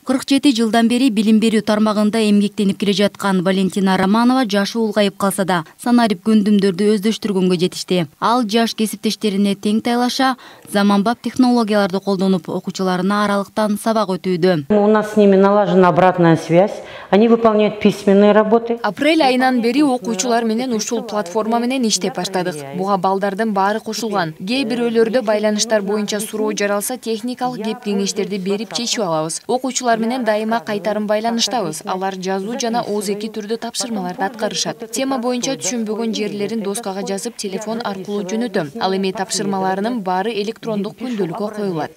47 жылдан бери билим берүү тармагында эмгектенип келе жаткан Валентина Романова жашы улгайып калса да санарип көндүмдөрдү өздөштүргөнгө жетишти. Ал жаш кесиптештерине тең тайлаша заманбап технологияларды колдонуп окуучуларына аралыктан сабак өтүүдө. У нас с ними налажена обратная связь. Они выполняют письменные работы. Апрель айынан бери окуучулар менен ушул платформа менен иштеп баштадык. Буга балдардын баары кошулган. Кээ бирөөлөрдө байланыштар боюнча суроо жаралса, техникалык кеп-кеңештерди берип чечип алабыз. Окуучулар менен дайыма кайтарым байланыштабыз. Алар жазуу жана ооз-2 түрдө тапшырмаларды аткарышат. Тема боюнча түшүнбөгөн жерлерин доскага жазып, телефон аркылуу жөнөтөм. Ал эми тапшырмаларынын баары электрондук күндөлүккө коюлат.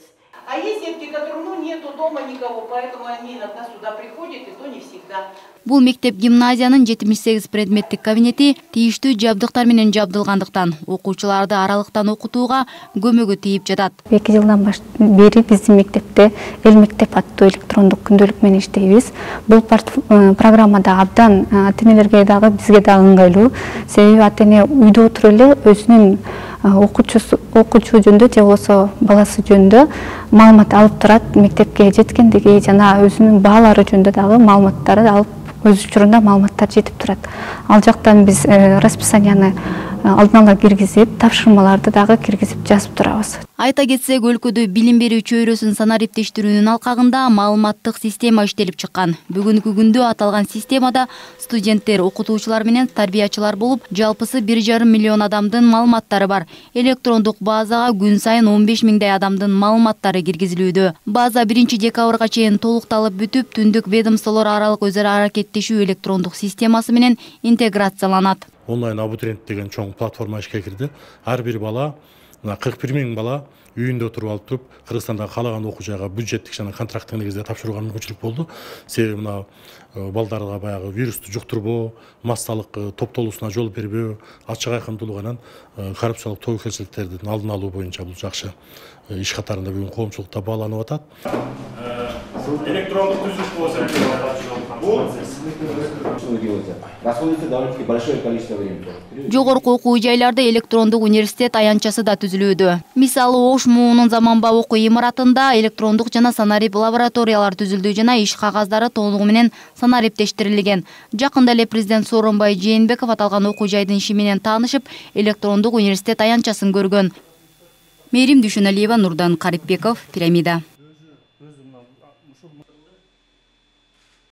А есть детки, которым нету дома никого, поэтому они иногда сюда приходят, и то не всегда. Бул мектеп гимназиянын 78 предметтик кабинети тийиштүү жабдыктар менен жабдылгандыктан окуучуларды аралыктан окутууга көмөгү тийип жатат. 2 жылдан бери биздин мектепте Эл мектеп аттуу электрондук күндөлүк менен иштейбиз. Бул программада абдан ата-энелерге дагы бизге дагы ыңгайлуу. Себеби ата-эне үйдө отуруп эле өзүнүн окуучу жөнүндө же болбосо баласы жөнүндө маалымат алып турат. Мектепке жеткендиги жана өзүнүн баалары жөнүндө дагы маалыматтарды алып өз учурунда маалыматтар жетип турат. Ал жактан биз расписанияны алдын ала киргизип, тапшырмаларды дагы киргизип жазып турабыз. Айта кетсек, өлкөдө билим берүү чөйрөсүн санариптештирүүнүн алкагында маалыматтык система иштелип чыккан. Бүгүнкү күндө аталган системада студенттер, окутуучулар менен тарбиячылар болуп, жалпысы 1,5 миллион адамдын маалыматтары бар. Электрондук базага күн сайын 15 миңдей адамдын маалыматтары киргизилүүдө. База 1 декабрга чейин толукталып бүтүп, түндүк ведомстволор аралык өзара аракеттешүү электрондук системасы менен интеграцияланат. Онлайн абитуриент деген чоң платформа ишке кирди. Ар бир бала, 41 миң бала үйүндө отуруп алып туруп, Кыргызстанда каалаган окуу жайга бюджеттик жана контракттык негизде тапшырууга мүмкүнчүлүк болду. Себеби мына балдарга баягы вирусту жуктурбоо, массалык топтолуусуна жол бербөө, ачык айкындуулук менен коррупциялык тобокелчиликтердин алдын алуу боюнча бул жакшы иш катарында бүгүн коомчулукта бааланып атат. Электрондук түзүлүш болсо Жогорку окуу жайларда электрондук университет аянтчасы да түзүлүүдө. Мисалы, Ош МУУнун заманбап окуу имаратында электрондук жана санарип лабораториялар түзүлдү жана иш кагаздары толугу менен санариптештирилген. Жакында эле президент Сооронбай Жээнбеков аталган окуу жайдын иши менен таанышып, электрондук университет аянтчасын көргөн. Мээрим Дүйшөналиева, Нурдан Карипбеков, Пирамида.